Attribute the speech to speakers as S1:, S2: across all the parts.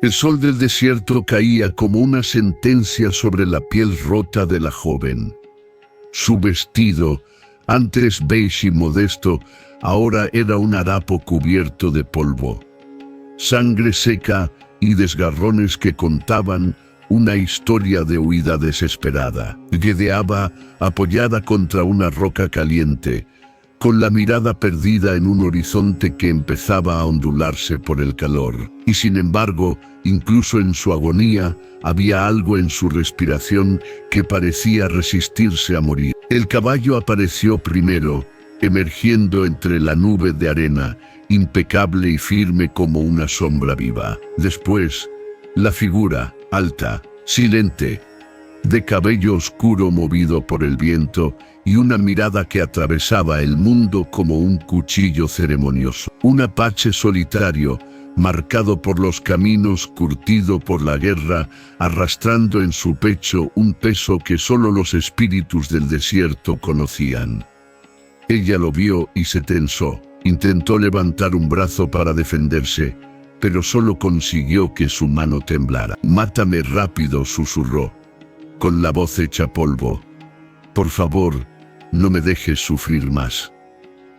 S1: El sol del desierto caía como una sentencia sobre la piel rota de la joven. Su vestido, antes beige y modesto, ahora era un harapo cubierto de polvo. Sangre seca y desgarrones que contaban una historia de huida desesperada. Guedeaba apoyada contra una roca caliente, con la mirada perdida en un horizonte que empezaba a ondularse por el calor. Y sin embargo, incluso en su agonía, había algo en su respiración que parecía resistirse a morir. El caballo apareció primero, emergiendo entre la nube de arena, impecable y firme como una sombra viva. Después, la figura, alta, silente, de cabello oscuro movido por el viento y una mirada que atravesaba el mundo como un cuchillo ceremonioso. Un apache solitario, marcado por los caminos, curtido por la guerra, arrastrando en su pecho un peso que solo los espíritus del desierto conocían. Ella lo vio y se tensó. Intentó levantar un brazo para defenderse, pero solo consiguió que su mano temblara. «Mátame rápido», susurró, con la voz hecha polvo. «Por favor, no me dejes sufrir más».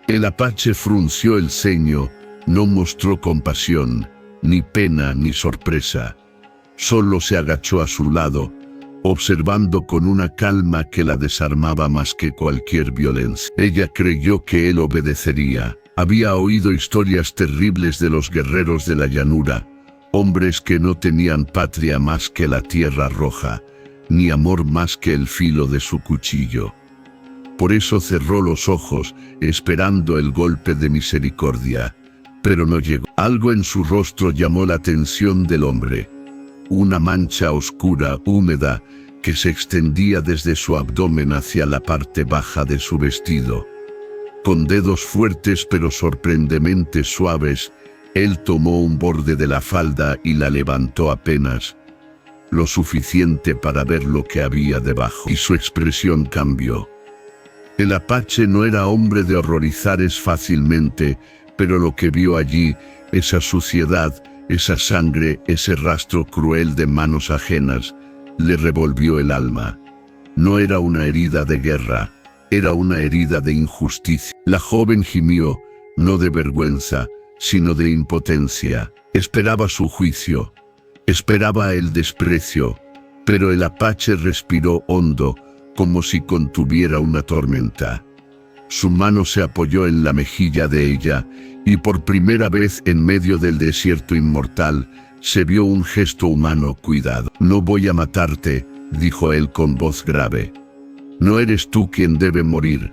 S1: El apache frunció el ceño, no mostró compasión, ni pena ni sorpresa. Solo se agachó a su lado, observando con una calma que la desarmaba más que cualquier violencia. Ella creyó que él obedecería. Había oído historias terribles de los guerreros de la llanura, hombres que no tenían patria más que la tierra roja, ni amor más que el filo de su cuchillo. Por eso cerró los ojos, esperando el golpe de misericordia, pero no llegó. Algo en su rostro llamó la atención del hombre. Una mancha oscura, húmeda, que se extendía desde su abdomen hacia la parte baja de su vestido. Con dedos fuertes pero sorprendentemente suaves, él tomó un borde de la falda y la levantó apenas, lo suficiente para ver lo que había debajo, y su expresión cambió. El apache no era hombre de horrorizar fácilmente, pero lo que vio allí, esa suciedad, esa sangre, ese rastro cruel de manos ajenas, le revolvió el alma. No era una herida de guerra, era una herida de injusticia. La joven gimió, no de vergüenza, sino de impotencia. Esperaba su juicio, esperaba el desprecio, pero el apache respiró hondo, como si contuviera una tormenta. Su mano se apoyó en la mejilla de ella, y por primera vez en medio del desierto inmortal, se vio un gesto humano. «Cuidado. No voy a matarte», dijo él con voz grave. «No eres tú quien debe morir».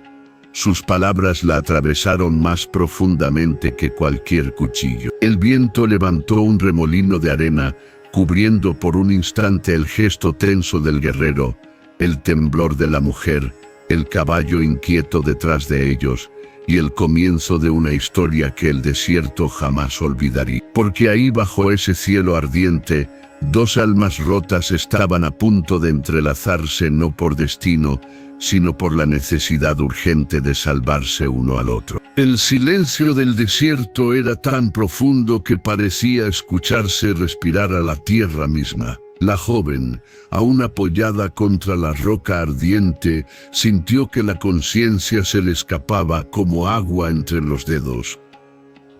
S1: Sus palabras la atravesaron más profundamente que cualquier cuchillo. El viento levantó un remolino de arena, cubriendo por un instante el gesto tenso del guerrero, el temblor de la mujer, el caballo inquieto detrás de ellos, y el comienzo de una historia que el desierto jamás olvidaría. Porque ahí, bajo ese cielo ardiente, dos almas rotas estaban a punto de entrelazarse no por destino, sino por la necesidad urgente de salvarse uno al otro. El silencio del desierto era tan profundo que parecía escucharse respirar a la tierra misma. La joven, aún apoyada contra la roca ardiente, sintió que la conciencia se le escapaba como agua entre los dedos.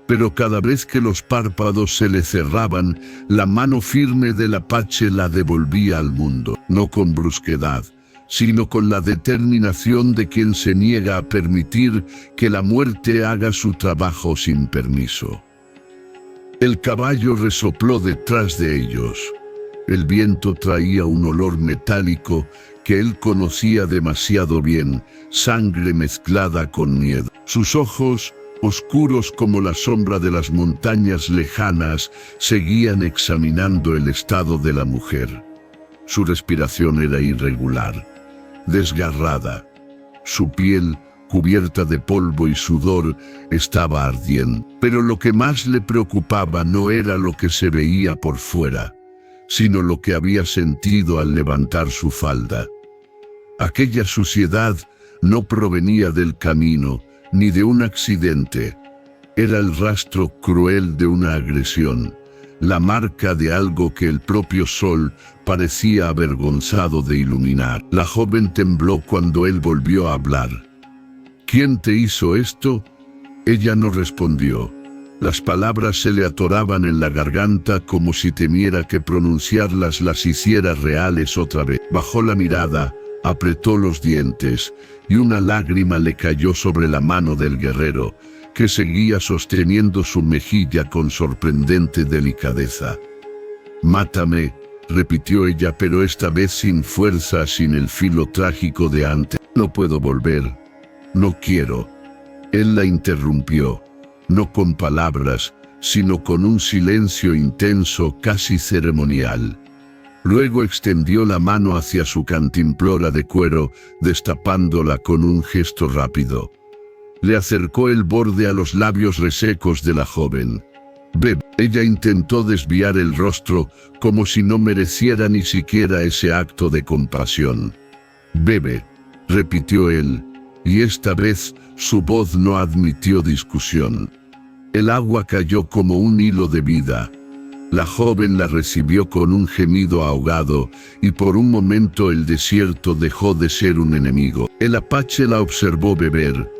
S1: Pero cada vez que los párpados se le cerraban, la mano firme del apache la devolvía al mundo, no con brusquedad, sino con la determinación de quien se niega a permitir que la muerte haga su trabajo sin permiso. El caballo resopló detrás de ellos. El viento traía un olor metálico que él conocía demasiado bien, sangre mezclada con miedo. Sus ojos, oscuros como la sombra de las montañas lejanas, seguían examinando el estado de la mujer. Su respiración era irregular, desgarrada. Su piel, cubierta de polvo y sudor, estaba ardiendo. Pero lo que más le preocupaba no era lo que se veía por fuera, sino lo que había sentido al levantar su falda. Aquella suciedad no provenía del camino, ni de un accidente. Era el rastro cruel de una agresión, la marca de algo que el propio sol parecía avergonzado de iluminar. La joven tembló cuando él volvió a hablar. ¿Quién te hizo esto? Ella no respondió. Las palabras se le atoraban en la garganta como si temiera que pronunciarlas las hiciera reales otra vez. Bajó la mirada, apretó los dientes, y una lágrima le cayó sobre la mano del guerrero, que seguía sosteniendo su mejilla con sorprendente delicadeza. «Mátame», repitió ella, pero esta vez sin fuerza, sin el filo trágico de antes. «No puedo volver. No quiero». Él la interrumpió, no con palabras, sino con un silencio intenso, casi ceremonial. Luego extendió la mano hacia su cantimplora de cuero, destapándola con un gesto rápido. Le acercó el borde a los labios resecos de la joven. «Bebe». Ella intentó desviar el rostro, como si no mereciera ni siquiera ese acto de compasión. «Bebe», repitió él, y esta vez su voz no admitió discusión. El agua cayó como un hilo de vida. La joven la recibió con un gemido ahogado, y por un momento el desierto dejó de ser un enemigo. El apache la observó beber.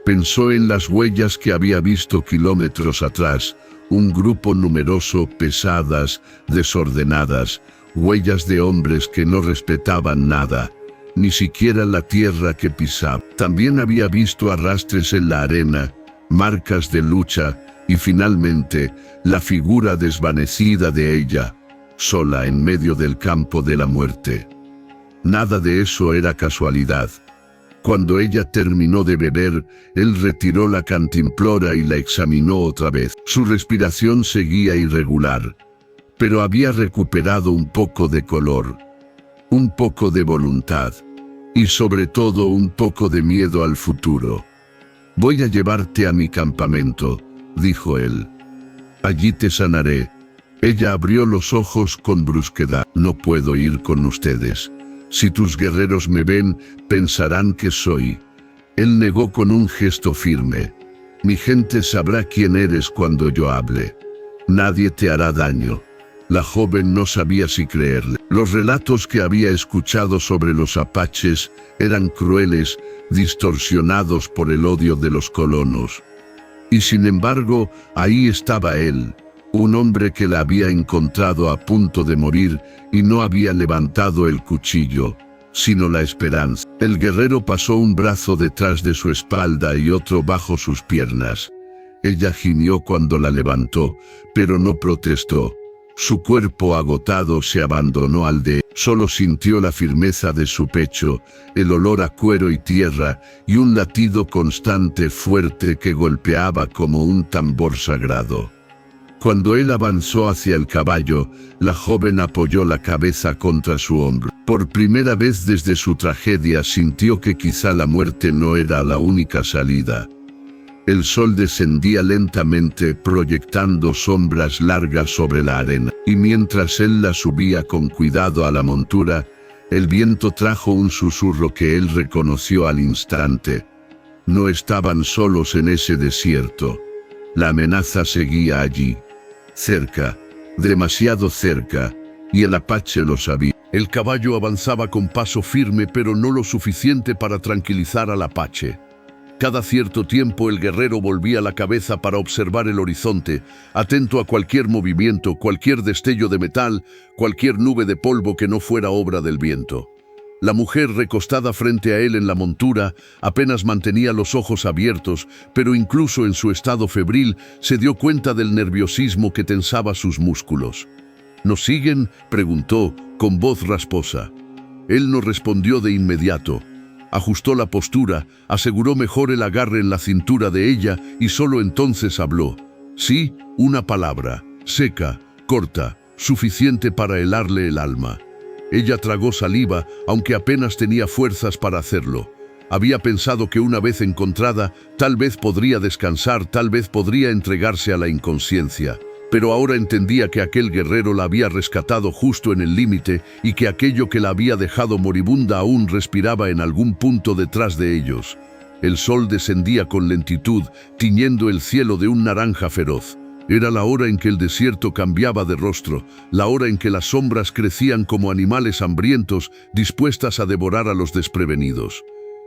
S1: Pensó en las huellas que había visto kilómetros atrás, un grupo numeroso, pesadas, desordenadas, huellas de hombres que no respetaban nada, ni siquiera la tierra que pisaba. También había visto arrastres en la arena, marcas de lucha, y finalmente, la figura desvanecida de ella, sola en medio del campo de la muerte. Nada de eso era casualidad. Cuando ella terminó de beber, él retiró la cantimplora y la examinó otra vez. Su respiración seguía irregular, pero había recuperado un poco de color, un poco de voluntad, y sobre todo un poco de miedo al futuro. «Voy a llevarte a mi campamento», dijo él. «Allí te sanaré». Ella abrió los ojos con brusquedad. «No puedo ir con ustedes. Si tus guerreros me ven, pensarán que soy». Él negó con un gesto firme. «Mi gente sabrá quién eres cuando yo hable. Nadie te hará daño». La joven no sabía si creerle. Los relatos que había escuchado sobre los apaches eran crueles, distorsionados por el odio de los colonos. Y sin embargo, ahí estaba él, un hombre que la había encontrado a punto de morir y no había levantado el cuchillo, sino la esperanza. El guerrero pasó un brazo detrás de su espalda y otro bajo sus piernas. Ella gimió cuando la levantó, pero no protestó. Su cuerpo agotado se abandonó al de él. Solo sintió la firmeza de su pecho, el olor a cuero y tierra, y un latido constante fuerte que golpeaba como un tambor sagrado. Cuando él avanzó hacia el caballo, la joven apoyó la cabeza contra su hombro. Por primera vez desde su tragedia sintió que quizá la muerte no era la única salida. El sol descendía lentamente, proyectando sombras largas sobre la arena, y mientras él la subía con cuidado a la montura, el viento trajo un susurro que él reconoció al instante. No estaban solos en ese desierto. La amenaza seguía allí, cerca, demasiado cerca, y el apache lo sabía. El caballo avanzaba con paso firme, pero no lo suficiente para tranquilizar al apache. Cada cierto tiempo el guerrero volvía la cabeza para observar el horizonte, atento a cualquier movimiento, cualquier destello de metal, cualquier nube de polvo que no fuera obra del viento. La mujer, recostada frente a él en la montura, apenas mantenía los ojos abiertos, pero incluso en su estado febril se dio cuenta del nerviosismo que tensaba sus músculos. «¿Nos siguen?», preguntó, con voz rasposa. Él no respondió de inmediato. Ajustó la postura, aseguró mejor el agarre en la cintura de ella y solo entonces habló. Sí, una palabra, seca, corta, suficiente para helarle el alma. Ella tragó saliva, aunque apenas tenía fuerzas para hacerlo. Había pensado que una vez encontrada, tal vez podría descansar, tal vez podría entregarse a la inconsciencia. Pero ahora entendía que aquel guerrero la había rescatado justo en el límite y que aquello que la había dejado moribunda aún respiraba en algún punto detrás de ellos. El sol descendía con lentitud, tiñendo el cielo de un naranja feroz. Era la hora en que el desierto cambiaba de rostro, la hora en que las sombras crecían como animales hambrientos dispuestas a devorar a los desprevenidos.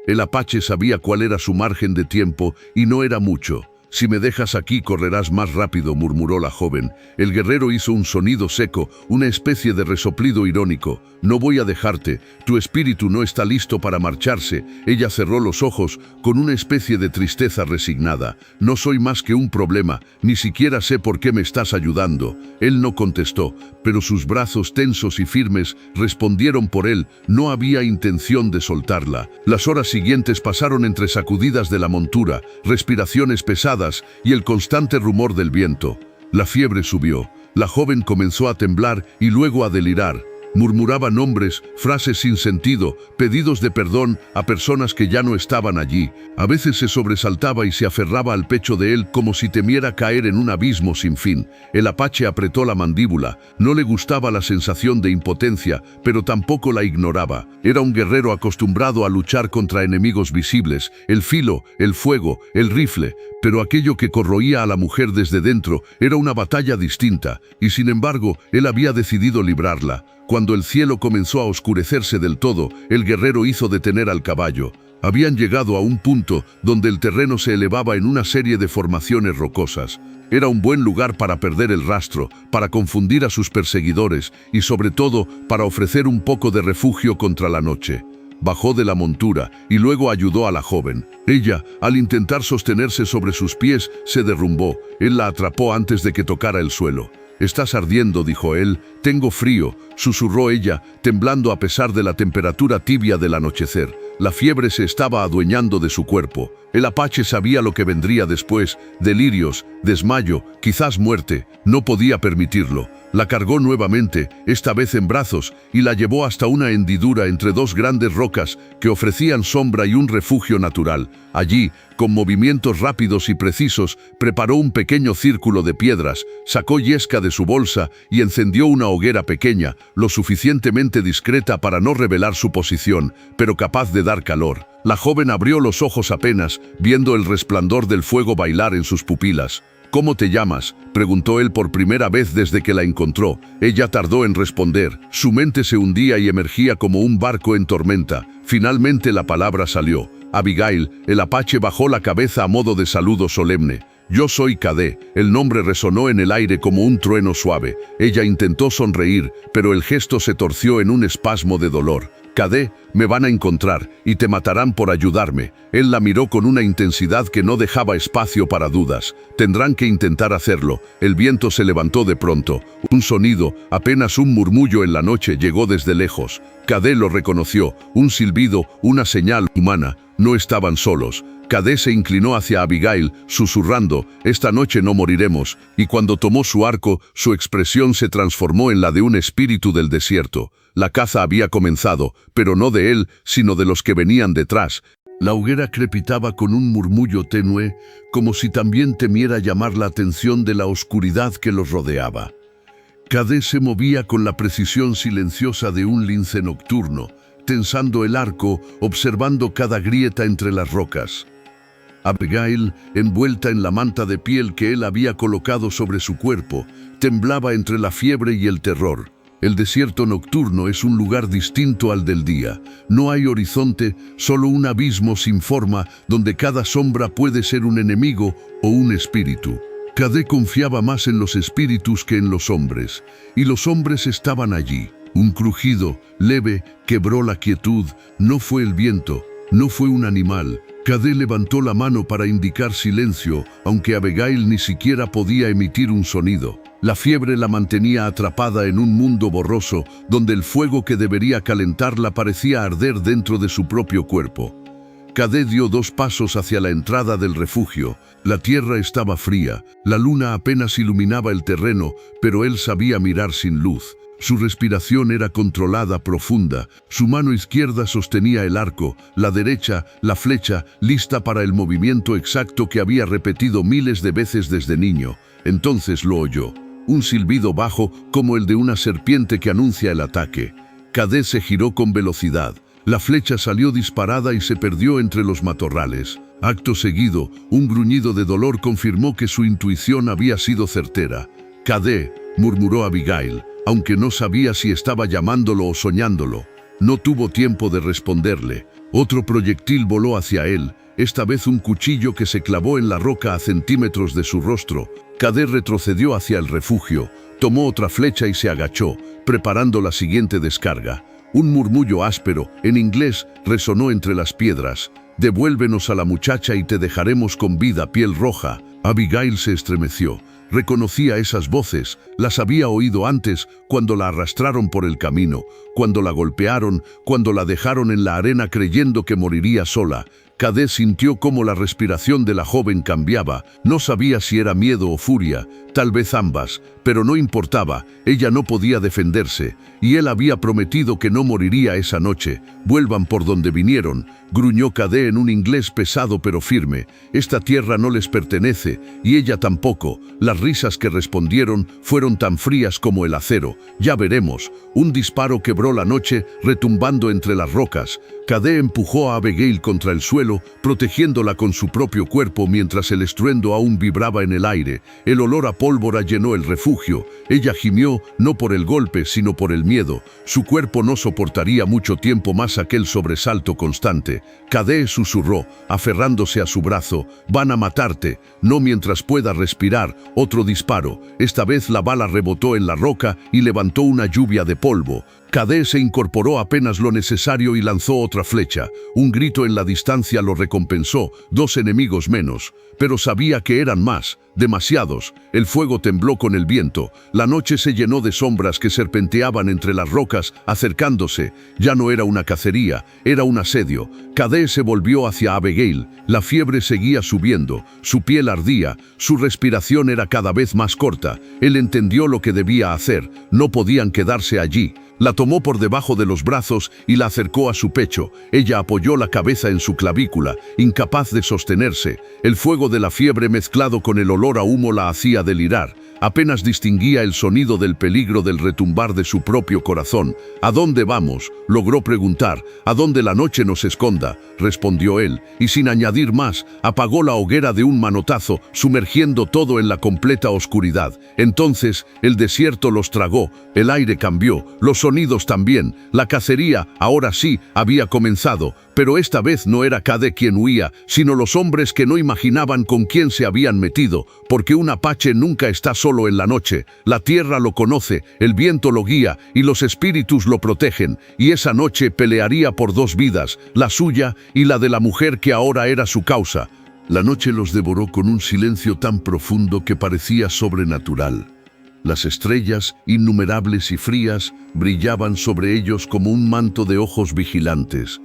S1: El apache sabía cuál era su margen de tiempo y no era mucho. «Si me dejas aquí, correrás más rápido», murmuró la joven. El guerrero hizo un sonido seco, una especie de resoplido irónico. «No voy a dejarte, tu espíritu no está listo para marcharse». Ella cerró los ojos con una especie de tristeza resignada. «No soy más que un problema, ni siquiera sé por qué me estás ayudando». Él no contestó, pero sus brazos tensos y firmes respondieron por él. No había intención de soltarla. Las horas siguientes pasaron entre sacudidas de la montura, respiraciones pesadas y el constante rumor del viento. La fiebre subió. La joven comenzó a temblar y luego a delirar. Murmuraba nombres, frases sin sentido, pedidos de perdón a personas que ya no estaban allí. A veces se sobresaltaba y se aferraba al pecho de él como si temiera caer en un abismo sin fin. El apache apretó la mandíbula. No le gustaba la sensación de impotencia, pero tampoco la ignoraba. Era un guerrero acostumbrado a luchar contra enemigos visibles, el filo, el fuego, el rifle, pero aquello que corroía a la mujer desde dentro era una batalla distinta, y sin embargo, él había decidido librarla. Cuando el cielo comenzó a oscurecerse del todo, el guerrero hizo detener al caballo. Habían llegado a un punto donde el terreno se elevaba en una serie de formaciones rocosas. Era un buen lugar para perder el rastro, para confundir a sus perseguidores y sobre todo para ofrecer un poco de refugio contra la noche. Bajó de la montura y luego ayudó a la joven. Ella, al intentar sostenerse sobre sus pies, se derrumbó. Él la atrapó antes de que tocara el suelo. «Estás ardiendo», dijo él. «Tengo frío», susurró ella, temblando a pesar de la temperatura tibia del anochecer. La fiebre se estaba adueñando de su cuerpo. El apache sabía lo que vendría después: delirios, desmayo, quizás muerte. No podía permitirlo. La cargó nuevamente, esta vez en brazos, y la llevó hasta una hendidura entre dos grandes rocas que ofrecían sombra y un refugio natural. Allí, con movimientos rápidos y precisos, preparó un pequeño círculo de piedras, sacó yesca de su bolsa y encendió una hoguera pequeña, lo suficientemente discreta para no revelar su posición, pero capaz de dar calor. La joven abrió los ojos apenas, viendo el resplandor del fuego bailar en sus pupilas. «¿Cómo te llamas?», preguntó él por primera vez desde que la encontró. Ella tardó en responder. Su mente se hundía y emergía como un barco en tormenta. Finalmente la palabra salió. «Abigail». El apache bajó la cabeza a modo de saludo solemne. «Yo soy Cadé». El nombre resonó en el aire como un trueno suave. Ella intentó sonreír, pero el gesto se torció en un espasmo de dolor. «Cadé, me van a encontrar y te matarán por ayudarme». Él la miró con una intensidad que no dejaba espacio para dudas. «Tendrán que intentar hacerlo». El viento se levantó de pronto. Un sonido, apenas un murmullo en la noche, llegó desde lejos. Cadé lo reconoció. Un silbido, una señal humana. No estaban solos. Cadé se inclinó hacia Abigail, susurrando: «Esta noche no moriremos», y cuando tomó su arco, su expresión se transformó en la de un espíritu del desierto. La caza había comenzado, pero no de él, sino de los que venían detrás. La hoguera crepitaba con un murmullo tenue, como si también temiera llamar la atención de la oscuridad que los rodeaba. Cadé se movía con la precisión silenciosa de un lince nocturno, tensando el arco, observando cada grieta entre las rocas. Abigail, envuelta en la manta de piel que él había colocado sobre su cuerpo, temblaba entre la fiebre y el terror. El desierto nocturno es un lugar distinto al del día. No hay horizonte, solo un abismo sin forma donde cada sombra puede ser un enemigo o un espíritu. Cadé confiaba más en los espíritus que en los hombres, y los hombres estaban allí. Un crujido leve quebró la quietud. No fue el viento, no fue un animal. Cadé levantó la mano para indicar silencio, aunque Abigail ni siquiera podía emitir un sonido. La fiebre la mantenía atrapada en un mundo borroso, donde el fuego que debería calentarla parecía arder dentro de su propio cuerpo. Cadé dio 2 pasos hacia la entrada del refugio. La tierra estaba fría, la luna apenas iluminaba el terreno, pero él sabía mirar sin luz. Su respiración era controlada, profunda. Su mano izquierda sostenía el arco, la derecha, la flecha, lista para el movimiento exacto que había repetido miles de veces desde niño. Entonces lo oyó. Un silbido bajo, como el de una serpiente que anuncia el ataque. Cadé se giró con velocidad. La flecha salió disparada y se perdió entre los matorrales. Acto seguido, un gruñido de dolor confirmó que su intuición había sido certera. «Cade», murmuró Abigail, aunque no sabía si estaba llamándolo o soñándolo. No tuvo tiempo de responderle. Otro proyectil voló hacia él, esta vez un cuchillo que se clavó en la roca a centímetros de su rostro. Cade retrocedió hacia el refugio, tomó otra flecha y se agachó, preparando la siguiente descarga. Un murmullo áspero, en inglés, resonó entre las piedras. «Devuélvenos a la muchacha y te dejaremos con vida, piel roja». Abigail se estremeció. Reconocía esas voces, las había oído antes, cuando la arrastraron por el camino, cuando la golpearon, cuando la dejaron en la arena creyendo que moriría sola. Cade sintió cómo la respiración de la joven cambiaba. No sabía si era miedo o furia, tal vez ambas, pero no importaba, ella no podía defenderse, y él había prometido que no moriría esa noche. «Vuelvan por donde vinieron», gruñó Cade en un inglés pesado pero firme. «Esta tierra no les pertenece, y ella tampoco». Las risas que respondieron fueron tan frías como el acero. «Ya veremos». Un disparo quebró la noche, retumbando entre las rocas. Cade empujó a Abigail contra el suelo, protegiéndola con su propio cuerpo mientras el estruendo aún vibraba en el aire. El olor a pólvora llenó el refugio. Ella gimió, no por el golpe, sino por el miedo. Su cuerpo no soportaría mucho tiempo más aquel sobresalto constante. Cade susurró, aferrándose a su brazo: «Van a matarte, no mientras pueda respirar». Otro disparo. Esta vez la bala rebotó en la roca y levantó una lluvia de polvo. Cade se incorporó apenas lo necesario y lanzó otra flecha. Un grito en la distancia lo recompensó, 2 enemigos menos. Pero sabía que eran más, demasiados. El fuego tembló con el viento. La noche se llenó de sombras que serpenteaban entre las rocas, acercándose. Ya no era una cacería, era un asedio. Cade se volvió hacia Abigail. La fiebre seguía subiendo, su piel ardía, su respiración era cada vez más corta. Él entendió lo que debía hacer, no podían quedarse allí. La tomó por debajo de los brazos y la acercó a su pecho. Ella apoyó la cabeza en su clavícula, incapaz de sostenerse. El fuego de la fiebre mezclado con el olor a humo la hacía delirar. Apenas distinguía el sonido del peligro del retumbar de su propio corazón. «¿A dónde vamos?», logró preguntar. «A donde la noche nos esconda», respondió él, y sin añadir más, apagó la hoguera de un manotazo, sumergiendo todo en la completa oscuridad. Entonces, el desierto los tragó, el aire cambió, los sonidos también. La cacería, ahora sí, había comenzado, pero esta vez no era Cade quien huía, sino los hombres que no imaginaban con quién se habían metido, porque un apache nunca está solo en la noche. La tierra lo conoce, el viento lo guía y los espíritus lo protegen, y esa noche pelearía por 2 vidas, la suya y la de la mujer que ahora era su causa. La noche los devoró con un silencio tan profundo que parecía sobrenatural. Las estrellas, innumerables y frías, brillaban sobre ellos como un manto de ojos vigilantes.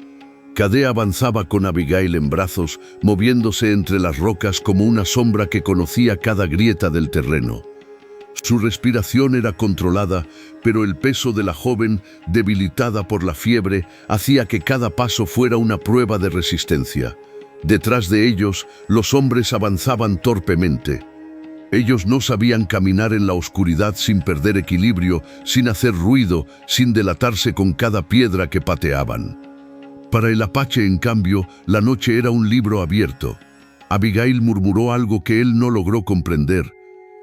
S1: Cade avanzaba con Abigail en brazos, moviéndose entre las rocas como una sombra que conocía cada grieta del terreno. Su respiración era controlada, pero el peso de la joven, debilitada por la fiebre, hacía que cada paso fuera una prueba de resistencia. Detrás de ellos, los hombres avanzaban torpemente. Ellos no sabían caminar en la oscuridad sin perder equilibrio, sin hacer ruido, sin delatarse con cada piedra que pateaban. Para el apache, en cambio, la noche era un libro abierto. Abigail murmuró algo que él no logró comprender.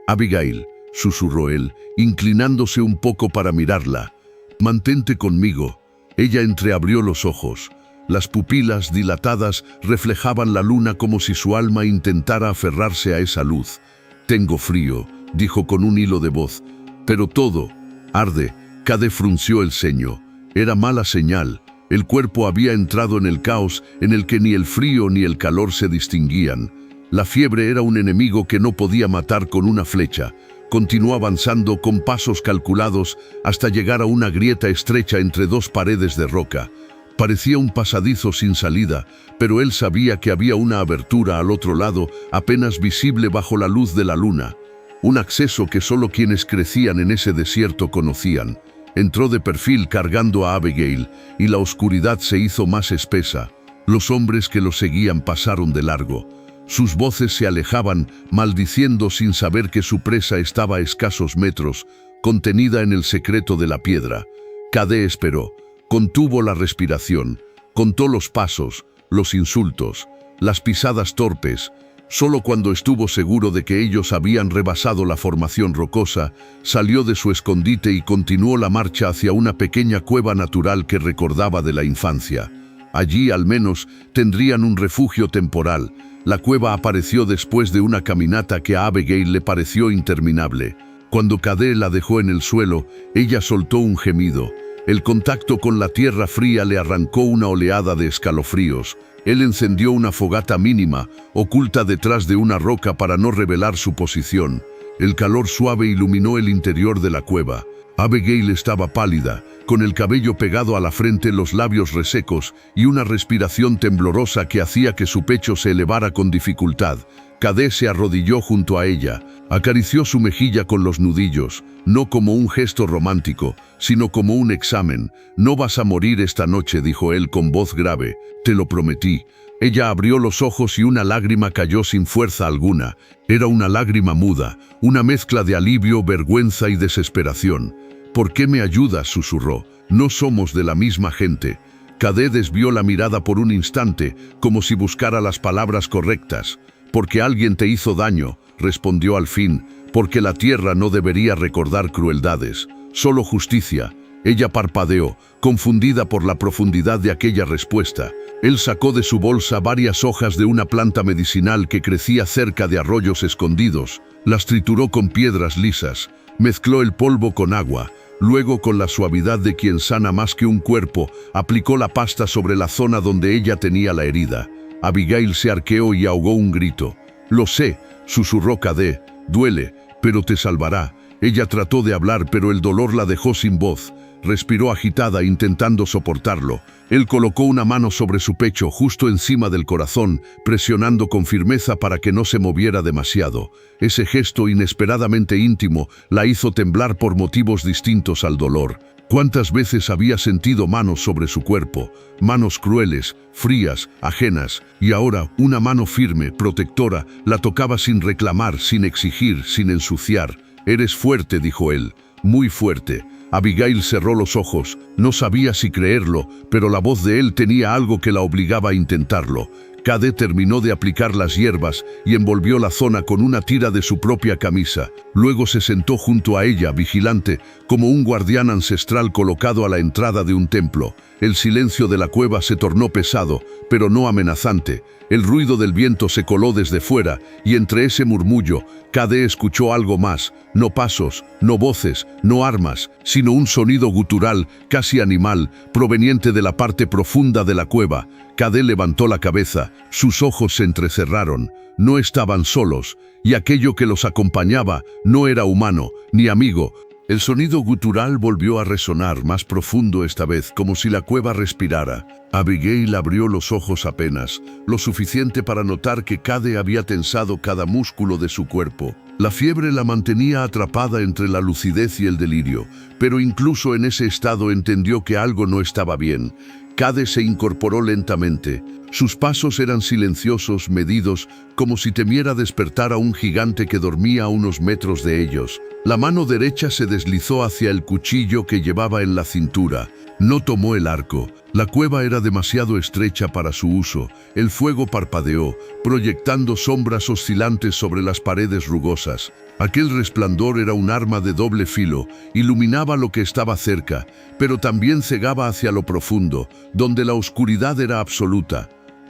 S1: «Abigail», susurró él, inclinándose un poco para mirarla. «Mantente conmigo». Ella entreabrió los ojos. Las pupilas dilatadas reflejaban la luna como si su alma intentara aferrarse a esa luz. «Tengo frío», dijo con un hilo de voz. «Pero todo arde». Cade frunció el ceño. Era mala señal. El cuerpo había entrado en el caos en el que ni el frío ni el calor se distinguían. La fiebre era un enemigo que no podía matar con una flecha. Continuó avanzando con pasos calculados hasta llegar a una grieta estrecha entre 2 paredes de roca. Parecía un pasadizo sin salida, pero él sabía que había una abertura al otro lado, apenas visible bajo la luz de la luna. Un acceso que solo quienes crecían en ese desierto conocían. Entró de perfil cargando a Abigail, y la oscuridad se hizo más espesa. Los hombres que lo seguían pasaron de largo. Sus voces se alejaban, maldiciendo sin saber que su presa estaba a escasos metros, contenida en el secreto de la piedra. Cade esperó, contuvo la respiración, contó los pasos, los insultos. las pisadas torpes. Solo cuando estuvo seguro de que ellos habían rebasado la formación rocosa, salió de su escondite y continuó la marcha hacia una pequeña cueva natural que recordaba de la infancia. Allí, al menos, tendrían un refugio temporal. La cueva apareció después de una caminata que a Abigail le pareció interminable. Cuando Cade la dejó en el suelo, ella soltó un gemido. El contacto con la tierra fría le arrancó una oleada de escalofríos. Él encendió una fogata mínima, oculta detrás de una roca para no revelar su posición. El calor suave iluminó el interior de la cueva. Abigail estaba pálida, con el cabello pegado a la frente, los labios resecos y una respiración temblorosa que hacía que su pecho se elevara con dificultad. Cade se arrodilló junto a ella, acarició su mejilla con los nudillos, no como un gesto romántico, sino como un examen. «No vas a morir esta noche», dijo él con voz grave, «te lo prometí». Ella abrió los ojos y una lágrima cayó sin fuerza alguna. Era una lágrima muda, una mezcla de alivio, vergüenza y desesperación. «¿Por qué me ayudas?», susurró. «No somos de la misma gente». Cade desvió la mirada por un instante, como si buscara las palabras correctas. «Porque alguien te hizo daño», respondió al fin, «porque la tierra no debería recordar crueldades, solo justicia». Ella parpadeó, confundida por la profundidad de aquella respuesta. Él sacó de su bolsa varias hojas de una planta medicinal que crecía cerca de arroyos escondidos, las trituró con piedras lisas, mezcló el polvo con agua. Luego, con la suavidad de quien sana más que un cuerpo, aplicó la pasta sobre la zona donde ella tenía la herida. Abigail se arqueó y ahogó un grito. «Lo sé», susurró Cade, «duele, pero te salvará». Ella trató de hablar, pero el dolor la dejó sin voz. Respiró agitada, intentando soportarlo. Él colocó una mano sobre su pecho, justo encima del corazón, presionando con firmeza para que no se moviera demasiado. Ese gesto inesperadamente íntimo la hizo temblar por motivos distintos al dolor. ¿Cuántas veces había sentido manos sobre su cuerpo? Manos crueles, frías, ajenas, y ahora una mano firme, protectora, la tocaba sin reclamar, sin exigir, sin ensuciar. «Eres fuerte», dijo él, «muy fuerte». Abigail cerró los ojos. No sabía si creerlo, pero la voz de él tenía algo que la obligaba a intentarlo. Cade terminó de aplicar las hierbas y envolvió la zona con una tira de su propia camisa. Luego se sentó junto a ella, vigilante, como un guardián ancestral colocado a la entrada de un templo. El silencio de la cueva se tornó pesado, pero no amenazante. El ruido del viento se coló desde fuera, y entre ese murmullo, Cade escuchó algo más. No pasos, no voces, no armas, sino un sonido gutural, casi animal, proveniente de la parte profunda de la cueva. Cade levantó la cabeza, sus ojos se entrecerraron. No estaban solos, y aquello que los acompañaba no era humano, ni amigo. El sonido gutural volvió a resonar, más profundo esta vez, como si la cueva respirara. Abigail abrió los ojos apenas, lo suficiente para notar que Cade había tensado cada músculo de su cuerpo. La fiebre la mantenía atrapada entre la lucidez y el delirio, pero incluso en ese estado entendió que algo no estaba bien. Cade se incorporó lentamente. Sus pasos eran silenciosos, medidos, como si temiera despertar a un gigante que dormía a unos metros de ellos. La mano derecha se deslizó hacia el cuchillo que llevaba en la cintura. No tomó el arco. La cueva era demasiado estrecha para su uso. El fuego parpadeó, proyectando sombras oscilantes sobre las paredes rugosas. Aquel resplandor era un arma de doble filo, iluminaba lo que estaba cerca, pero también cegaba hacia lo profundo, donde la oscuridad era absoluta.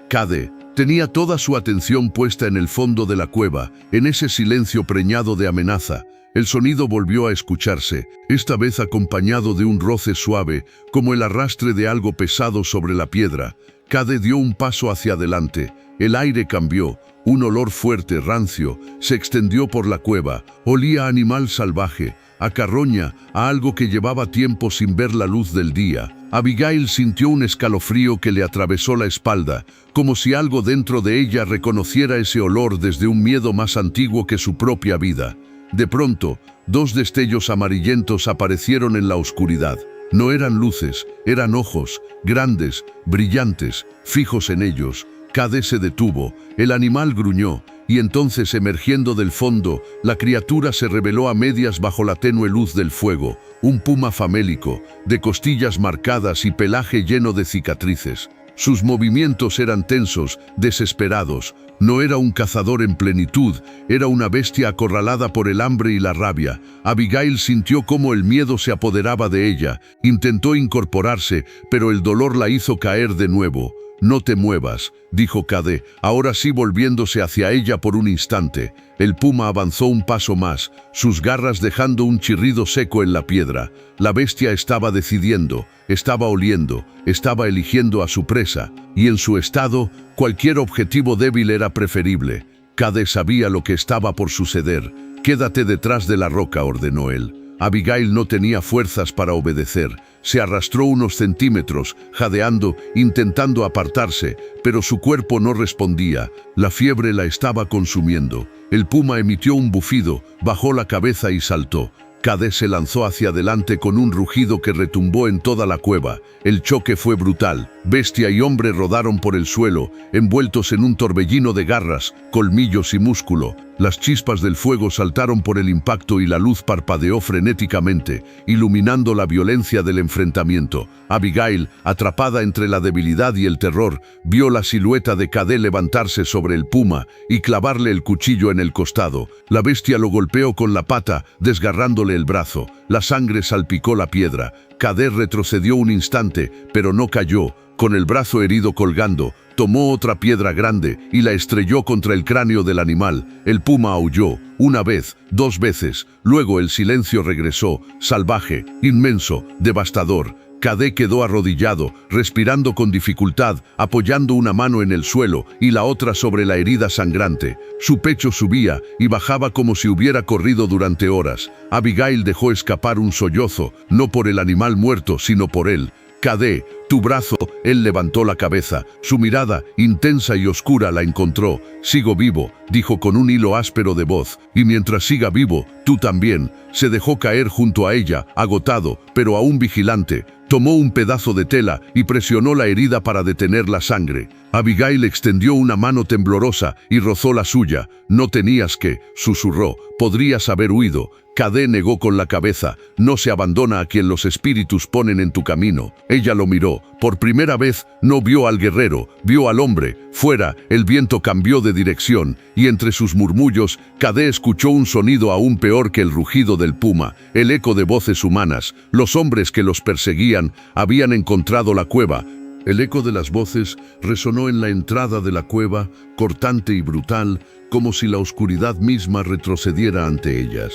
S1: Cade tenía toda su atención puesta en el fondo de la cueva, en ese silencio preñado de amenaza. El sonido volvió a escucharse, esta vez acompañado de un roce suave, como el arrastre de algo pesado sobre la piedra. Cade dio un paso hacia adelante. El aire cambió. Un olor fuerte, rancio, se extendió por la cueva. Olía a animal salvaje, a carroña, a algo que llevaba tiempo sin ver la luz del día. Abigail sintió un escalofrío que le atravesó la espalda, como si algo dentro de ella reconociera ese olor desde un miedo más antiguo que su propia vida. De pronto, dos destellos amarillentos aparecieron en la oscuridad. No eran luces, eran ojos, grandes, brillantes, fijos en ellos. Cade se detuvo, el animal gruñó, y entonces, emergiendo del fondo, la criatura se reveló a medias bajo la tenue luz del fuego. Un puma famélico, de costillas marcadas y pelaje lleno de cicatrices. Sus movimientos eran tensos, desesperados. No era un cazador en plenitud, era una bestia acorralada por el hambre y la rabia. Abigail sintió cómo el miedo se apoderaba de ella. Intentó incorporarse, pero el dolor la hizo caer de nuevo. «No te muevas», dijo Cade, ahora sí volviéndose hacia ella por un instante. El puma avanzó un paso más, sus garras dejando un chirrido seco en la piedra. La bestia estaba decidiendo, estaba oliendo, estaba eligiendo a su presa, y en su estado, cualquier objetivo débil era preferible. Cade sabía lo que estaba por suceder. «Quédate detrás de la roca», ordenó él. Abigail no tenía fuerzas para obedecer. Se arrastró unos centímetros, jadeando, intentando apartarse, pero su cuerpo no respondía. La fiebre la estaba consumiendo. El puma emitió un bufido, bajó la cabeza y saltó. Cade se lanzó hacia adelante con un rugido que retumbó en toda la cueva. El choque fue brutal. Bestia y hombre rodaron por el suelo, envueltos en un torbellino de garras, colmillos y músculo. Las chispas del fuego saltaron por el impacto y la luz parpadeó frenéticamente, iluminando la violencia del enfrentamiento. Abigail, atrapada entre la debilidad y el terror, vio la silueta de Cade levantarse sobre el puma y clavarle el cuchillo en el costado. La bestia lo golpeó con la pata, desgarrándole el brazo. La sangre salpicó la piedra. Cade retrocedió un instante, pero no cayó. Con el brazo herido colgando, tomó otra piedra grande y la estrelló contra el cráneo del animal. El puma aulló, una vez, 2 veces. Luego el silencio regresó, salvaje, inmenso, devastador. Cade quedó arrodillado, respirando con dificultad, apoyando una mano en el suelo y la otra sobre la herida sangrante. Su pecho subía y bajaba como si hubiera corrido durante horas. Abigail dejó escapar un sollozo, no por el animal muerto, sino por él. «Cade, tu brazo». Él levantó la cabeza. Su mirada, intensa y oscura, la encontró. «Sigo vivo», dijo con un hilo áspero de voz. «Y mientras siga vivo, tú también». Se dejó caer junto a ella, agotado, pero aún vigilante. Tomó un pedazo de tela y presionó la herida para detener la sangre. Abigail extendió una mano temblorosa y rozó la suya. «No tenías que», susurró. «Podrías haber huido». Cade negó con la cabeza. «No se abandona a quien los espíritus ponen en tu camino». Ella lo miró. Por primera vez no vio al guerrero, vio al hombre. Fuera, el viento cambió de dirección, y entre sus murmullos, Cade escuchó un sonido aún peor que el rugido del puma, el eco de voces humanas. Los hombres que los perseguían habían encontrado la cueva. El eco de las voces resonó en la entrada de la cueva, cortante y brutal, como si la oscuridad misma retrocediera ante ellas.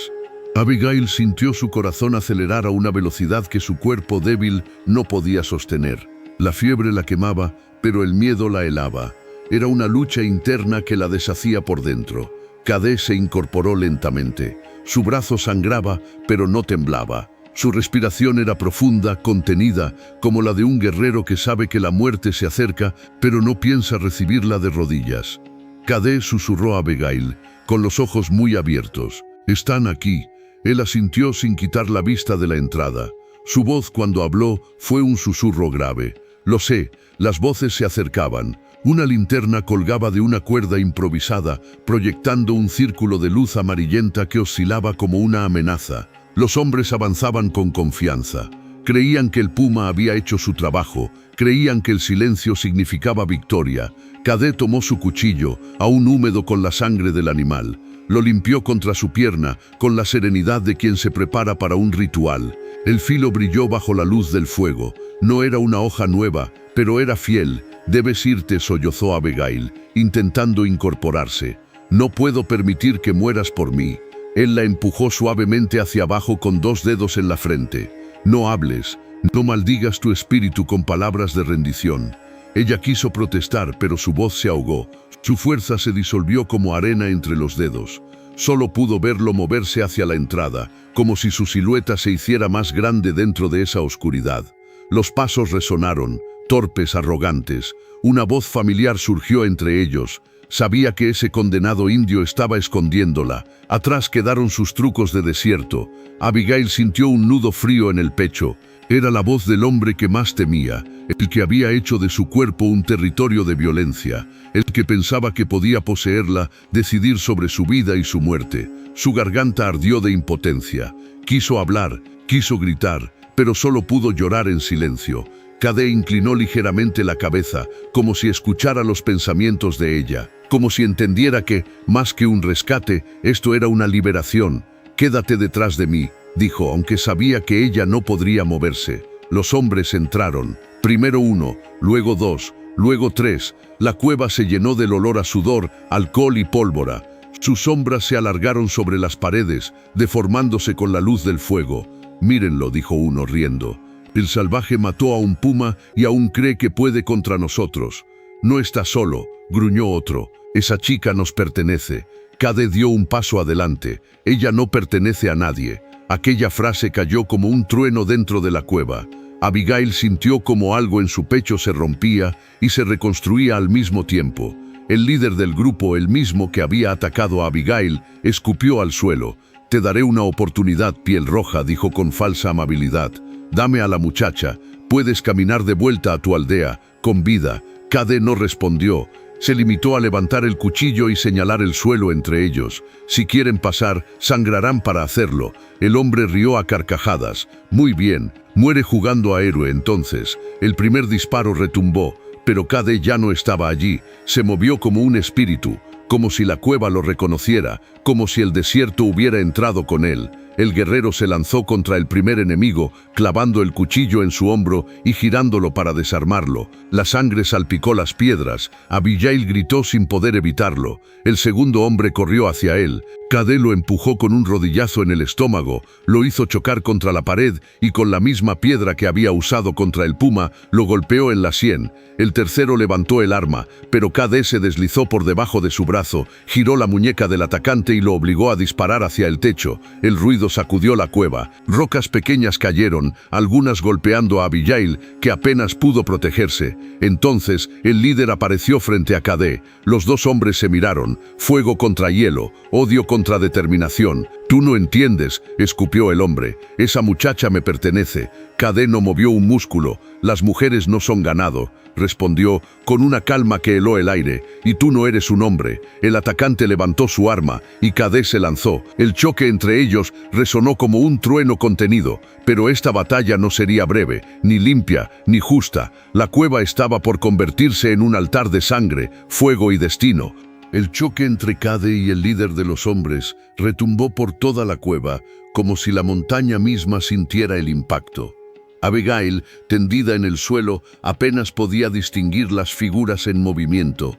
S1: Abigail sintió su corazón acelerar a una velocidad que su cuerpo débil no podía sostener. La fiebre la quemaba, pero el miedo la helaba. Era una lucha interna que la deshacía por dentro. Cade se incorporó lentamente. Su brazo sangraba, pero no temblaba. Su respiración era profunda, contenida, como la de un guerrero que sabe que la muerte se acerca, pero no piensa recibirla de rodillas. Cade susurró a Abigail, con los ojos muy abiertos. «Están aquí». Él asintió sin quitar la vista de la entrada. Su voz cuando habló fue un susurro grave. «Lo sé». Las voces se acercaban. Una linterna colgaba de una cuerda improvisada, proyectando un círculo de luz amarillenta que oscilaba como una amenaza. Los hombres avanzaban con confianza. Creían que el puma había hecho su trabajo. Creían que el silencio significaba victoria. Cade tomó su cuchillo, aún húmedo con la sangre del animal. Lo limpió contra su pierna, con la serenidad de quien se prepara para un ritual. El filo brilló bajo la luz del fuego. No era una hoja nueva, pero era fiel. «Debes irte», sollozó Abigail, intentando incorporarse. «No puedo permitir que mueras por mí». Él la empujó suavemente hacia abajo con 2 dedos en la frente. «No hables, no maldigas tu espíritu con palabras de rendición». Ella quiso protestar, pero su voz se ahogó. Su fuerza se disolvió como arena entre los dedos. Solo pudo verlo moverse hacia la entrada, como si su silueta se hiciera más grande dentro de esa oscuridad. Los pasos resonaron, torpes, arrogantes. Una voz familiar surgió entre ellos. Sabía que ese condenado indio estaba escondiéndola. Atrás quedaron sus trucos de desierto. Abigail sintió un nudo frío en el pecho. Era la voz del hombre que más temía, el que había hecho de su cuerpo un territorio de violencia, el que pensaba que podía poseerla, decidir sobre su vida y su muerte. Su garganta ardió de impotencia. Quiso hablar, quiso gritar, pero solo pudo llorar en silencio. Cade inclinó ligeramente la cabeza, como si escuchara los pensamientos de ella, como si entendiera que, más que un rescate, esto era una liberación. «Quédate detrás de mí», dijo, aunque sabía que ella no podría moverse. Los hombres entraron, primero uno, luego dos, luego tres. La cueva se llenó del olor a sudor, alcohol y pólvora. Sus sombras se alargaron sobre las paredes, deformándose con la luz del fuego. «Mírenlo», dijo uno riendo. «El salvaje mató a un puma y aún cree que puede contra nosotros». «No está solo», gruñó otro. «Esa chica nos pertenece». Cade dio un paso adelante. «Ella no pertenece a nadie». Aquella frase cayó como un trueno dentro de la cueva. Abigail sintió como algo en su pecho se rompía y se reconstruía al mismo tiempo. El líder del grupo, el mismo que había atacado a Abigail, escupió al suelo. «Te daré una oportunidad, piel roja», dijo con falsa amabilidad. «Dame a la muchacha. Puedes caminar de vuelta a tu aldea, con vida». Cade no respondió. Se limitó a levantar el cuchillo y señalar el suelo entre ellos. «Si quieren pasar, sangrarán para hacerlo». El hombre rió a carcajadas. «Muy bien, muere jugando a héroe entonces». El primer disparo retumbó, pero Cade ya no estaba allí. Se movió como un espíritu, como si la cueva lo reconociera, como si el desierto hubiera entrado con él. El guerrero se lanzó contra el primer enemigo, clavando el cuchillo en su hombro y girándolo para desarmarlo. La sangre salpicó las piedras. Abigail gritó sin poder evitarlo. El segundo hombre corrió hacia él. Cade lo empujó con un rodillazo en el estómago, lo hizo chocar contra la pared y con la misma piedra que había usado contra el puma, lo golpeó en la sien. El tercero levantó el arma, pero Cade se deslizó por debajo de su brazo, giró la muñeca del atacante y lo obligó a disparar hacia el techo. El ruido sacudió la cueva. Rocas pequeñas cayeron, algunas golpeando a Abigail, que apenas pudo protegerse. Entonces, el líder apareció frente a Cade. Los dos hombres se miraron. Fuego contra hielo, odio contra determinación. «Tú no entiendes», escupió el hombre. «Esa muchacha me pertenece». Cade no movió un músculo. «Las mujeres no son ganado», respondió con una calma que heló el aire. «Y tú no eres un hombre». El atacante levantó su arma y Cade se lanzó. El choque entre ellos resonó como un trueno contenido. Pero esta batalla no sería breve, ni limpia, ni justa. La cueva estaba por convertirse en un altar de sangre, fuego y destino. El choque entre Cade y el líder de los hombres retumbó por toda la cueva, como si la montaña misma sintiera el impacto. Abigail, tendida en el suelo, apenas podía distinguir las figuras en movimiento.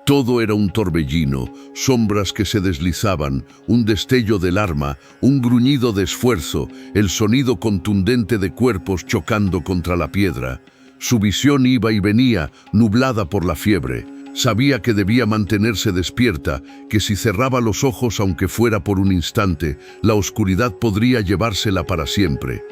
S1: Todo era un torbellino, sombras que se deslizaban, un destello del arma, un gruñido de esfuerzo, el sonido contundente de cuerpos chocando contra la piedra. Su visión iba y venía, nublada por la fiebre. Sabía que debía mantenerse despierta, que si cerraba los ojos aunque fuera por un instante, la oscuridad podría llevársela para siempre.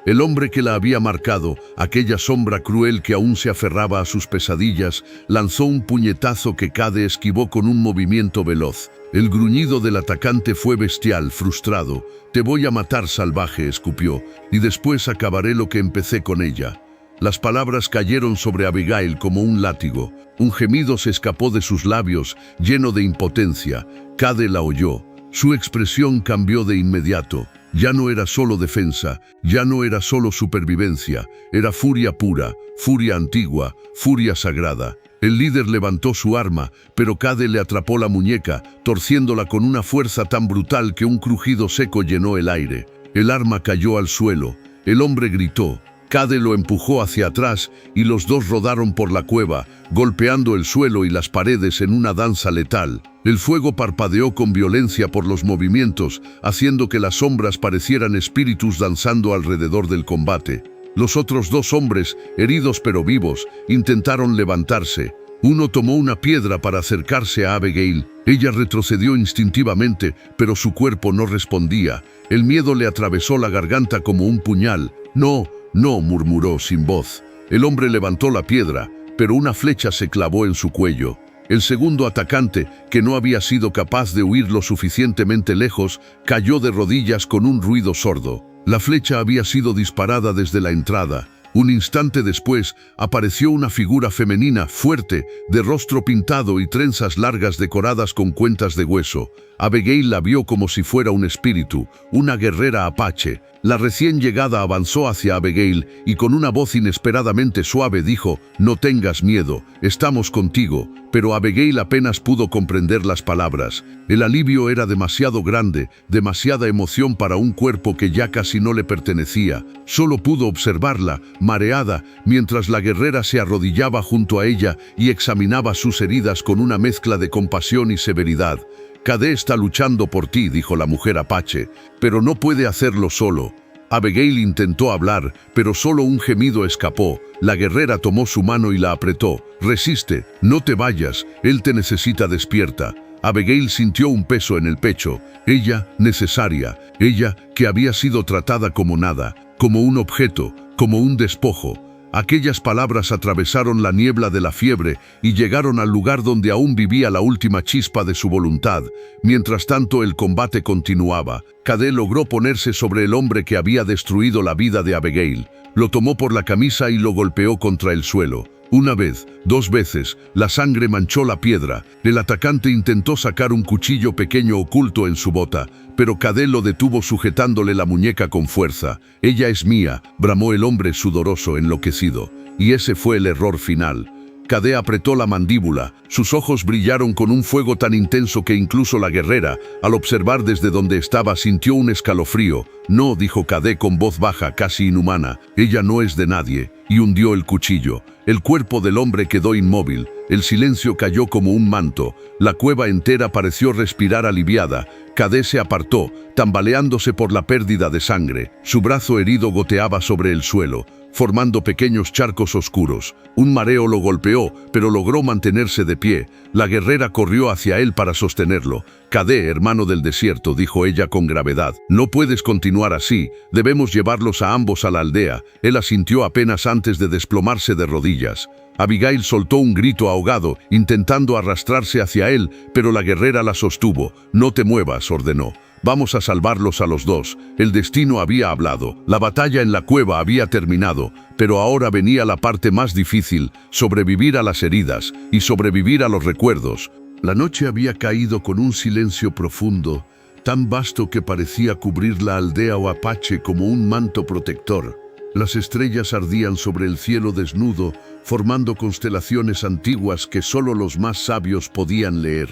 S1: El hombre que la había marcado, aquella sombra cruel que aún se aferraba a sus pesadillas, lanzó un puñetazo que Cade esquivó con un movimiento veloz. El gruñido del atacante fue bestial, frustrado. «Te voy a matar, salvaje», escupió, «y después acabaré lo que empecé con ella». Las palabras cayeron sobre Abigail como un látigo. Un gemido se escapó de sus labios, lleno de impotencia. Cade la oyó. Su expresión cambió de inmediato. Ya no era solo defensa, ya no era solo supervivencia. Era furia pura, furia antigua, furia sagrada. El líder levantó su arma, pero Cade le atrapó la muñeca, torciéndola con una fuerza tan brutal que un crujido seco llenó el aire. El arma cayó al suelo. El hombre gritó. Cade lo empujó hacia atrás y los dos rodaron por la cueva, golpeando el suelo y las paredes en una danza letal. El fuego parpadeó con violencia por los movimientos, haciendo que las sombras parecieran espíritus danzando alrededor del combate. Los otros dos hombres, heridos pero vivos, intentaron levantarse. Uno tomó una piedra para acercarse a Abigail. Ella retrocedió instintivamente, pero su cuerpo no respondía. El miedo le atravesó la garganta como un puñal. «No, no», murmuró sin voz. El hombre levantó la piedra, pero una flecha se clavó en su cuello. El segundo atacante, que no había sido capaz de huir lo suficientemente lejos, cayó de rodillas con un ruido sordo. La flecha había sido disparada desde la entrada. Un instante después, apareció una figura femenina, fuerte, de rostro pintado y trenzas largas decoradas con cuentas de hueso. Abigail la vio como si fuera un espíritu, una guerrera apache. La recién llegada avanzó hacia Abigail y con una voz inesperadamente suave dijo: «No tengas miedo, estamos contigo». Pero Abigail apenas pudo comprender las palabras. El alivio era demasiado grande, demasiada emoción para un cuerpo que ya casi no le pertenecía. Solo pudo observarla, mareada, mientras la guerrera se arrodillaba junto a ella y examinaba sus heridas con una mezcla de compasión y severidad. «Cade está luchando por ti», dijo la mujer apache, «pero no puede hacerlo solo». Abigail intentó hablar, pero solo un gemido escapó. La guerrera tomó su mano y la apretó. «Resiste, no te vayas, él te necesita despierta». Abigail sintió un peso en el pecho. Ella, necesaria, ella que había sido tratada como nada, como un objeto, como un despojo. Aquellas palabras atravesaron la niebla de la fiebre y llegaron al lugar donde aún vivía la última chispa de su voluntad. Mientras tanto, el combate continuaba. Cade logró ponerse sobre el hombre que había destruido la vida de Abigail. Lo tomó por la camisa y lo golpeó contra el suelo. Una vez, 2 veces, la sangre manchó la piedra. El atacante intentó sacar un cuchillo pequeño oculto en su bota, pero Cade lo detuvo sujetándole la muñeca con fuerza. «Ella es mía», bramó el hombre sudoroso, enloquecido. Y ese fue el error final. Cade apretó la mandíbula. Sus ojos brillaron con un fuego tan intenso que incluso la guerrera, al observar desde donde estaba, sintió un escalofrío. «No», dijo Cade con voz baja, casi inhumana, «ella no es de nadie», y hundió el cuchillo. El cuerpo del hombre quedó inmóvil. El silencio cayó como un manto. La cueva entera pareció respirar aliviada. Cade se apartó, tambaleándose por la pérdida de sangre. Su brazo herido goteaba sobre el suelo, formando pequeños charcos oscuros. Un mareo lo golpeó, pero logró mantenerse de pie. La guerrera corrió hacia él para sostenerlo. «Cade, hermano del desierto», dijo ella con gravedad, «no puedes continuar así. Debemos llevarlos a ambos a la aldea». Él asintió apenas antes de desplomarse de rodillas. Abigail soltó un grito ahogado, intentando arrastrarse hacia él, pero la guerrera la sostuvo. «No te muevas», ordenó. «Vamos a salvarlos a los dos». El destino había hablado. La batalla en la cueva había terminado, pero ahora venía la parte más difícil: sobrevivir a las heridas y sobrevivir a los recuerdos. La noche había caído con un silencio profundo, tan vasto que parecía cubrir la aldea o apache como un manto protector. Las estrellas ardían sobre el cielo desnudo, formando constelaciones antiguas que solo los más sabios podían leer.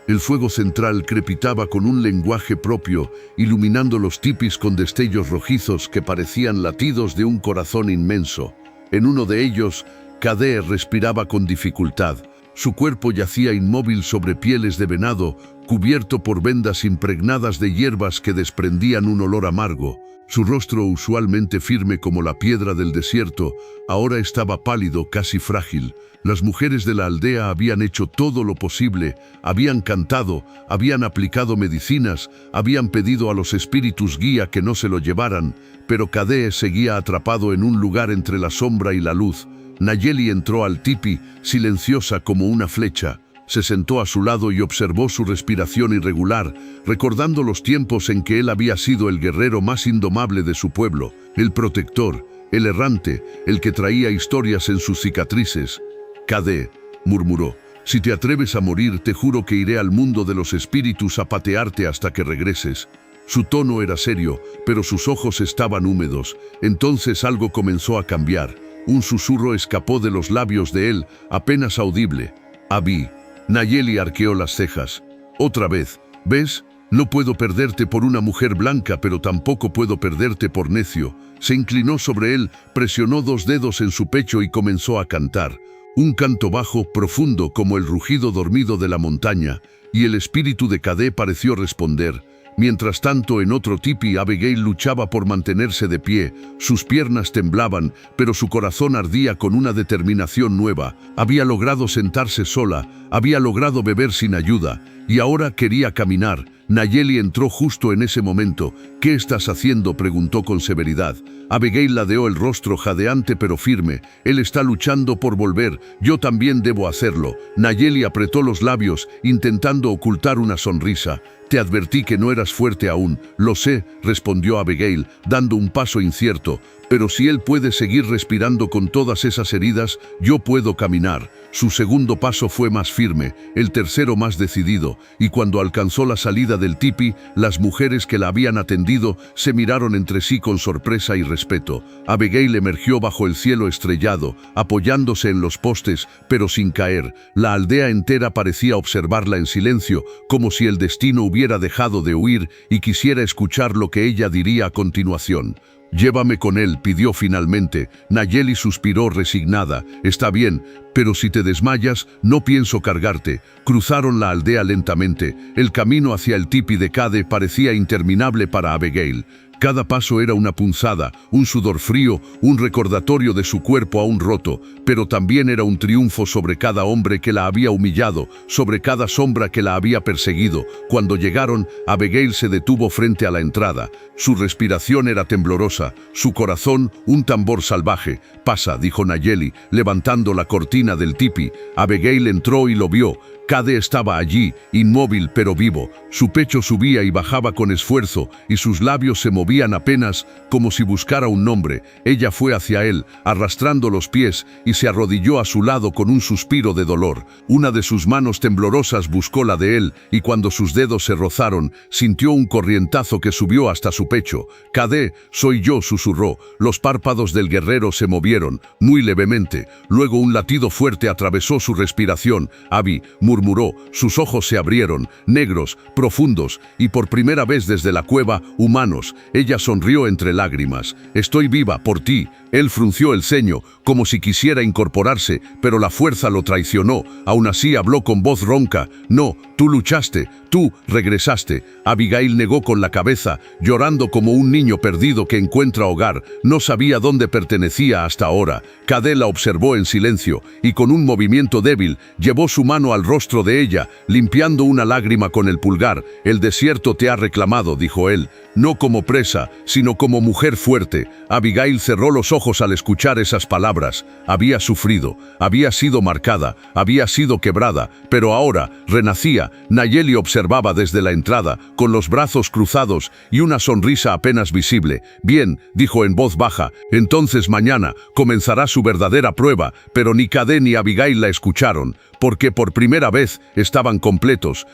S1: El fuego central crepitaba con un lenguaje propio, iluminando los tipis con destellos rojizos que parecían latidos de un corazón inmenso. En uno de ellos, Cade respiraba con dificultad. Su cuerpo yacía inmóvil sobre pieles de venado, cubierto por vendas impregnadas de hierbas que desprendían un olor amargo. Su rostro, usualmente firme como la piedra del desierto, ahora estaba pálido, casi frágil. Las mujeres de la aldea habían hecho todo lo posible, habían cantado, habían aplicado medicinas, habían pedido a los espíritus guía que no se lo llevaran, pero Cade seguía atrapado en un lugar entre la sombra y la luz. Nayeli entró al tipi, silenciosa como una flecha. Se sentó a su lado y observó su respiración irregular, recordando los tiempos en que él había sido el guerrero más indomable de su pueblo, el protector, el errante, el que traía historias en sus cicatrices. «Cade», murmuró, «si te atreves a morir, te juro que iré al mundo de los espíritus a patearte hasta que regreses». Su tono era serio, pero sus ojos estaban húmedos. Entonces algo comenzó a cambiar. Un susurro escapó de los labios de él, apenas audible. «Abby». Nayeli arqueó las cejas. «Otra vez, ¿ves? No puedo perderte por una mujer blanca, pero tampoco puedo perderte por necio». Se inclinó sobre él, presionó 2 dedos en su pecho y comenzó a cantar. Un canto bajo, profundo como el rugido dormido de la montaña, y el espíritu de Cade pareció responder. Mientras tanto, en otro tipi, Abigail luchaba por mantenerse de pie. Sus piernas temblaban, pero su corazón ardía con una determinación nueva. Había logrado sentarse sola, había logrado beber sin ayuda, y ahora quería caminar. Nayeli entró justo en ese momento. «¿Qué estás haciendo?», preguntó con severidad. Abigail ladeó el rostro jadeante pero firme. «Él está luchando por volver. Yo también debo hacerlo». Nayeli apretó los labios, intentando ocultar una sonrisa. «Te advertí que no eras fuerte aún». «Lo sé», respondió Abigail, dando un paso incierto. Pero si él puede seguir respirando con todas esas heridas, yo puedo caminar. Su segundo paso fue más firme, el tercero más decidido, y cuando alcanzó la salida del tipi, las mujeres que la habían atendido se miraron entre sí con sorpresa y respeto. Abigail emergió bajo el cielo estrellado, apoyándose en los postes, pero sin caer. La aldea entera parecía observarla en silencio, como si el destino hubiera dejado de huir y quisiera escuchar lo que ella diría a continuación. «Llévame con él», pidió finalmente. Nayeli suspiró resignada. «Está bien, pero si te desmayas, no pienso cargarte». Cruzaron la aldea lentamente. El camino hacia el tipi de Cade parecía interminable para Abigail. Cada paso era una punzada, un sudor frío, un recordatorio de su cuerpo aún roto, pero también era un triunfo sobre cada hombre que la había humillado, sobre cada sombra que la había perseguido. Cuando llegaron, Abigail se detuvo frente a la entrada. Su respiración era temblorosa, su corazón un tambor salvaje. «Pasa», dijo Nayeli, levantando la cortina del tipi. Abigail entró y lo vio. Cade estaba allí, inmóvil pero vivo. Su pecho subía y bajaba con esfuerzo, y sus labios se movían apenas, como si buscara un nombre. Ella fue hacia él, arrastrando los pies, y se arrodilló a su lado con un suspiro de dolor. Una de sus manos temblorosas buscó la de él, y cuando sus dedos se rozaron, sintió un corrientazo que subió hasta su pecho. «Cade, soy yo», susurró. Los párpados del guerrero se movieron, muy levemente. Luego un latido fuerte atravesó su respiración. «Abi», murmuró, sus ojos se abrieron, negros, profundos, y por primera vez desde la cueva, humanos. Ella sonrió entre lágrimas. «Estoy viva, por ti». Él frunció el ceño, como si quisiera incorporarse, pero la fuerza lo traicionó. Aún así habló con voz ronca. «No, tú luchaste, tú regresaste». Abigail negó con la cabeza, llorando como un niño perdido que encuentra hogar. No sabía dónde pertenecía hasta ahora. Cade la observó en silencio, y con un movimiento débil, llevó su mano al rostro de ella, limpiando una lágrima con el pulgar. «El desierto te ha reclamado», dijo él, no como presa, sino como mujer fuerte. Abigail cerró los ojos al escuchar esas palabras. Había sufrido, había sido marcada, había sido quebrada, pero ahora renacía. Nayeli observaba desde la entrada, con los brazos cruzados y una sonrisa apenas visible. «Bien», dijo en voz baja, «entonces mañana comenzará su verdadera prueba». Pero ni Cade ni Abigail la escucharon, porque por primera vez estaban completos.